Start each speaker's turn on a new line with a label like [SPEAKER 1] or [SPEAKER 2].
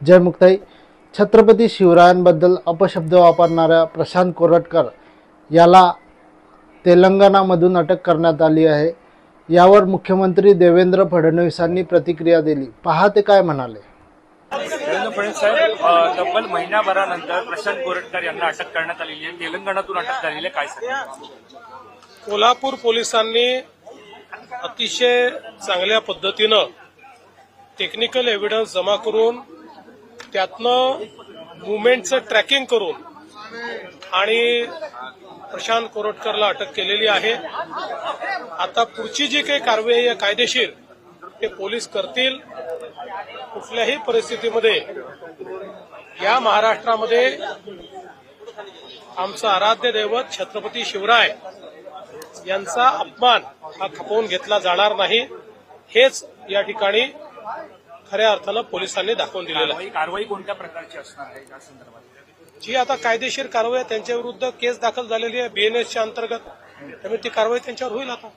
[SPEAKER 1] जयमुक्ताई. छत्रपती शिवरायांबद्दल अपशब्द वापरणाऱ्या प्रशांत कोरटकर याला तेलंगणामधून अटक करण्यात आली आहे. यावर मुख्यमंत्री देवेंद्र फडणवीसांनी प्रतिक्रिया दिली. पहा ते काय म्हणाले.
[SPEAKER 2] देवेंद्र फडणवीस साहेब, तब्बल महिनाभरानंतर प्रशांत कोरटकर यांना अटक करण्यात आलेली आहे. तेलंगणातून अटक झालेली आहे. काय सांगता?
[SPEAKER 3] कोल्हापूर पोलिसांनी अतिशय चांगल्या पद्धतीनं टेक्निकल एव्हिडन्स जमा करून त्यातनं मुवमेंटचं ट्रॅकिंग करून आणि प्रशांत कोरटकरला अटक केलेली आहे. आता पुढची जी काही कारवाई आहे कायदेशीर ते पोलीस करतील. कुठल्याही परिस्थितीमध्ये या महाराष्ट्रामध्ये आमचं आराध्य दैवत छत्रपती शिवराय यांचा अपमान हा खपवून घेतला जाणार नाही, हेच या ठिकाणी खऱ्या अर्थानं पोलिसांनी दाखवून दिलेलं आहे.
[SPEAKER 2] कारवाई कोणत्या प्रकारची असणार आहे या संदर्भात?
[SPEAKER 3] जी आता कायदेशीर कारवाई आहे, त्यांच्या विरुद्ध केस दाखल झालेली आहे बीएनएसच्या अंतर्गत, त्यामुळे ती कारवाई त्यांच्यावर होईल. आता